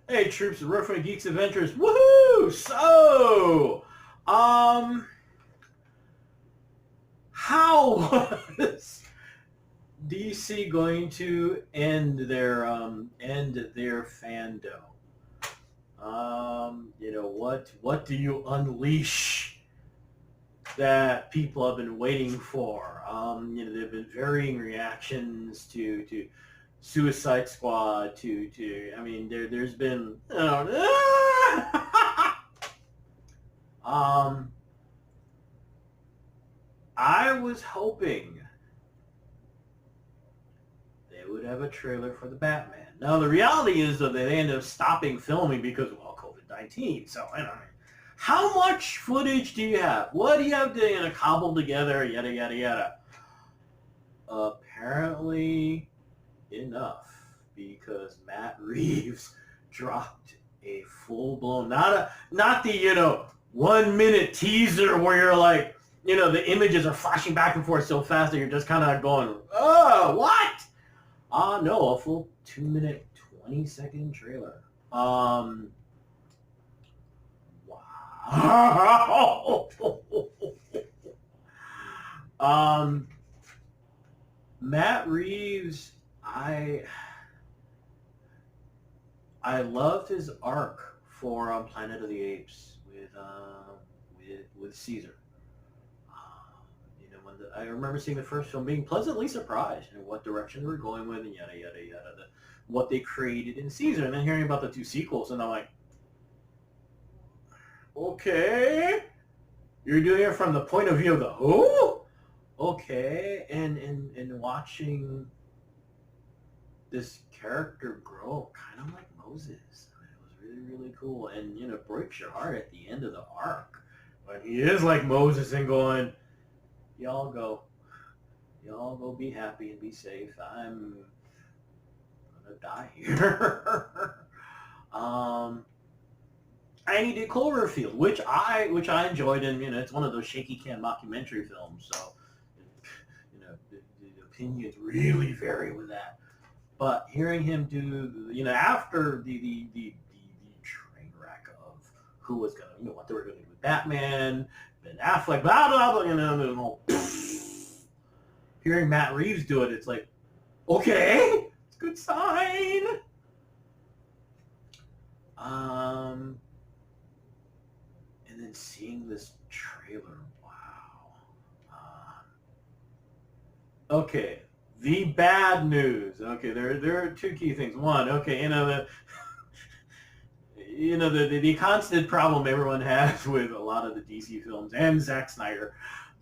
Hey troops of Rough Geeks Adventures, woohoo! So, um, how was DC going to end their fandom? What do you unleash that people have been waiting for? There've been varying reactions to Suicide Squad to I mean there's been um I was hoping they would have a trailer for the Batman. Now the reality is that they ended up stopping filming because of COVID-19. So I don't know. How much footage do you have? What do you have to cobble together? Yada yada yada. Apparently enough because Matt Reeves dropped a full blown not the 1 minute teaser where you're like the images are flashing back and forth so fast that you're just kind of going what no, a full 2 minute 20-second trailer. Wow. Matt Reeves, I loved his arc for Planet of the Apes with Caesar. I remember seeing the first film, being pleasantly surprised in what direction they were going with, and yada yada yada, what they created in Caesar, and then hearing about the two sequels, and I'm like, okay, you're doing it from the point of view of the who? Okay, and watching this character grow, kind of like Moses. I mean, it was really really cool, and it breaks your heart at the end of the arc when he is like Moses and going, y'all go, y'all go, be happy and be safe. I'm gonna die here. And he did Cloverfield, which I enjoyed, and it's one of those shaky cam mockumentary films, so the opinions really vary with that. But hearing him do, after the train wreck of who was gonna, what they were gonna do with Batman, Ben Affleck, blah blah blah, and all, hearing Matt Reeves do it, it's like, okay, it's a good sign. And then seeing this trailer, wow. Okay, the bad news. Okay, there are two key things. One, okay, the constant problem everyone has with a lot of the DC films and Zack Snyder,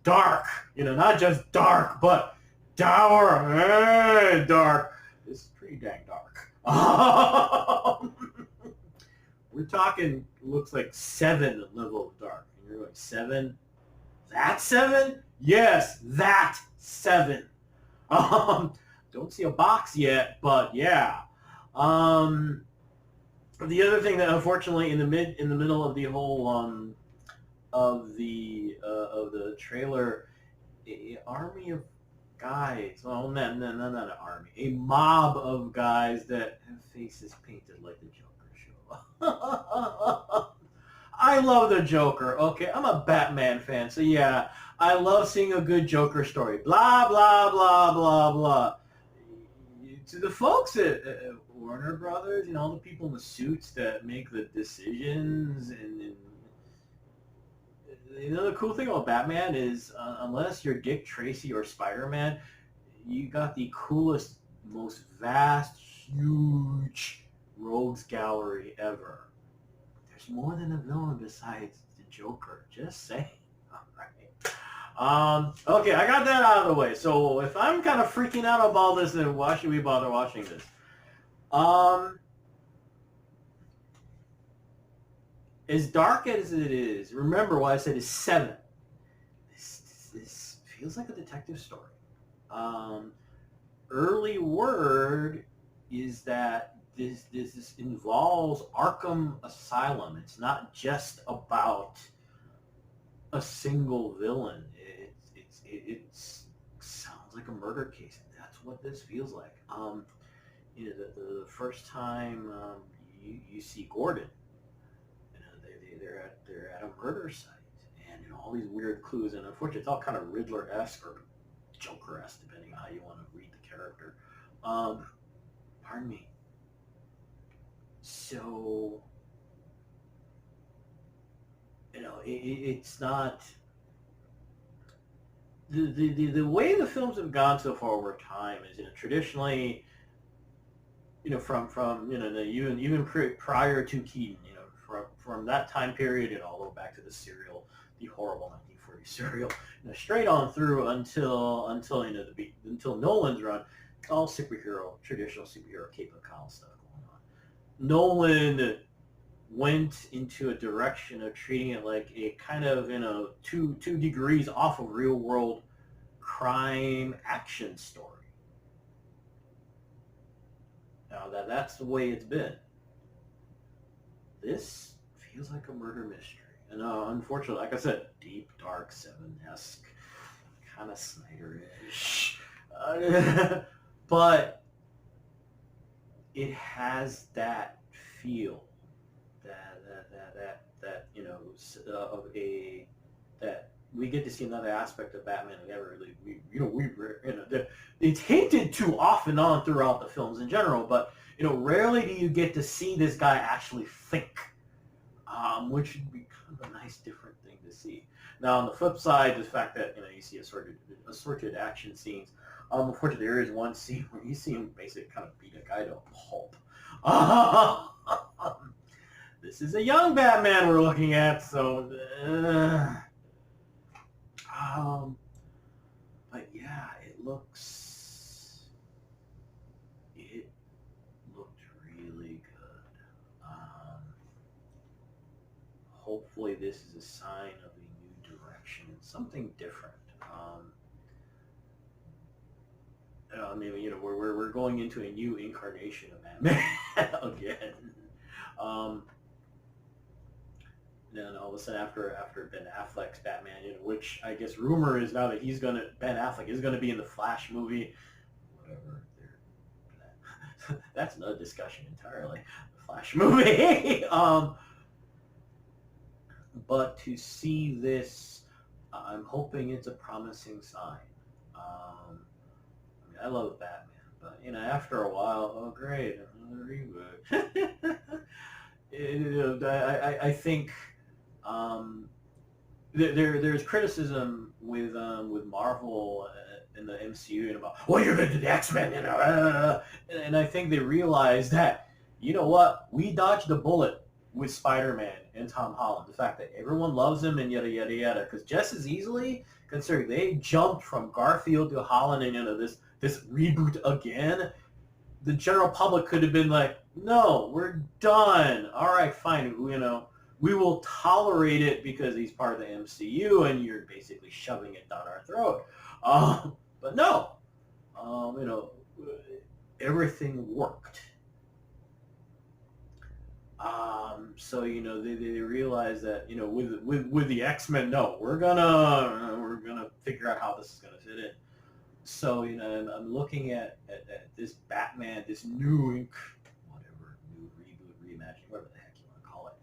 dark. Not just dark, but dour and dark. It's pretty dang dark. We're talking, looks like 7 level of dark. And you're like, 7? That 7? Yes, that 7. Don't see a box yet, but yeah. The other thing that unfortunately in the middle of the whole of the trailer, an army of guys. Well, no, not an army. A mob of guys that have faces painted like the Joker show. I love the Joker. Okay, I'm a Batman fan, so yeah, I love seeing a good Joker story. Blah blah blah blah blah. To the folks at Warner Brothers, all the people in the suits that make the decisions, and the cool thing about Batman is, unless you're Dick Tracy or Spider-Man, you got the coolest, most vast, huge rogues gallery ever. There's more than a villain besides the Joker. Just saying. All right. Okay, I got that out of the way. So if I'm kind of freaking out about all this, then why should we bother watching this? As dark as it is, remember what I said is 7. This feels like a detective story. Early word is that this involves Arkham Asylum. It's not just about a single villain. It sounds like a murder case. That's what this feels like. The first time you see Gordon. They're at a murder site, and all these weird clues. And unfortunately, it's all kind of Riddler-esque or Joker-esque, depending on how you want to read the character. Um, Pardon me. So it's not the way the films have gone so far over time is traditionally from even prior to Keaton, from that time period and all the way back to the horrible 1940s serial, straight on through until Nolan's run, it's all traditional superhero cape and cowl stuff going on. Nolan went into a direction of treating it like a kind of two degrees off of real world crime action story. Now that's the way it's been. This feels like a murder mystery, and unfortunately, like I said, deep, dark, Seven-esque, kind of Snyder-ish, but it has that feel that of a that we get to see another aspect of Batman we never really it's hinted to off and on throughout the films in general, but rarely do you get to see this guy actually think, which would be kind of a nice different thing to see. Now on the flip side, the fact that you see assorted action scenes. Unfortunately, there is one scene where you see him basically kind of beat a guy to a pulp. This is a young Batman we're looking at, so but yeah, it looked really good. Hopefully this is a sign of a new direction, something different. We're going into a new incarnation of Batman again. Then all of a sudden, after Ben Affleck's Batman, which I guess rumor is now that Ben Affleck is gonna be in the Flash movie, whatever. That's another discussion entirely. The Flash movie. But to see this, I'm hoping it's a promising sign. I love Batman, but after a while, oh great, another reboot. I think there's criticism with Marvel in the MCU and about, well, you're going to do the X-Men, and I think they realize that, what, we dodged a bullet with Spider-Man and Tom Holland. The fact that everyone loves him and yada yada yada, because just as easily, considering they jumped from Garfield to Holland and this reboot again, the general public could have been like, no, we're done. All right, fine. We will tolerate it because he's part of the MCU and you're basically shoving it down our throat. But no, everything worked. So they realize that with the X-Men, no, we're gonna figure out how this is gonna fit in. So I'm looking at this Batman, this new reboot, reimagining, whatever the heck you want to call it.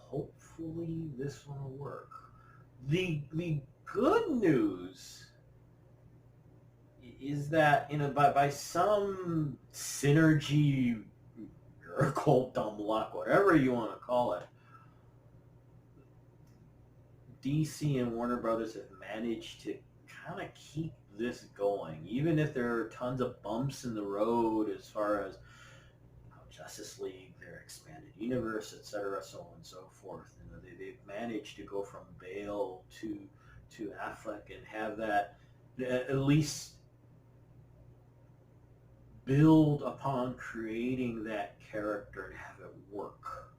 Hopefully this one will work. The good news is that by some synergy, miracle, dumb luck, whatever you want to call it, DC and Warner Brothers have managed to kind of keep this going, even if there are tons of bumps in the road as far as Justice League, their expanded universe, etc., so on and so forth. They've managed to go from Bale to Affleck and have that at least build upon creating that character and have it work.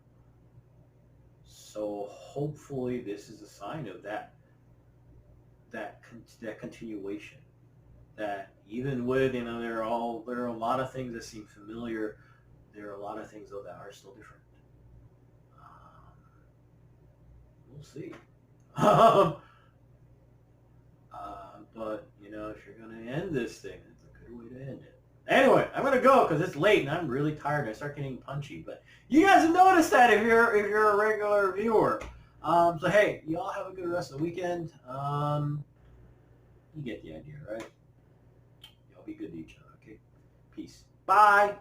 So hopefully this is a sign of that continuation. That even with there are a lot of things that seem familiar. There are a lot of things though that are still different. We'll see. But if you're gonna end this thing, it's a good way to end it. Anyway, I'm gonna go because it's late and I'm really tired. I start getting punchy, but you guys have noticed that if you're a regular viewer. So hey, y'all have a good rest of the weekend. You get the idea, right? Y'all be good to each other, okay? Peace. Bye.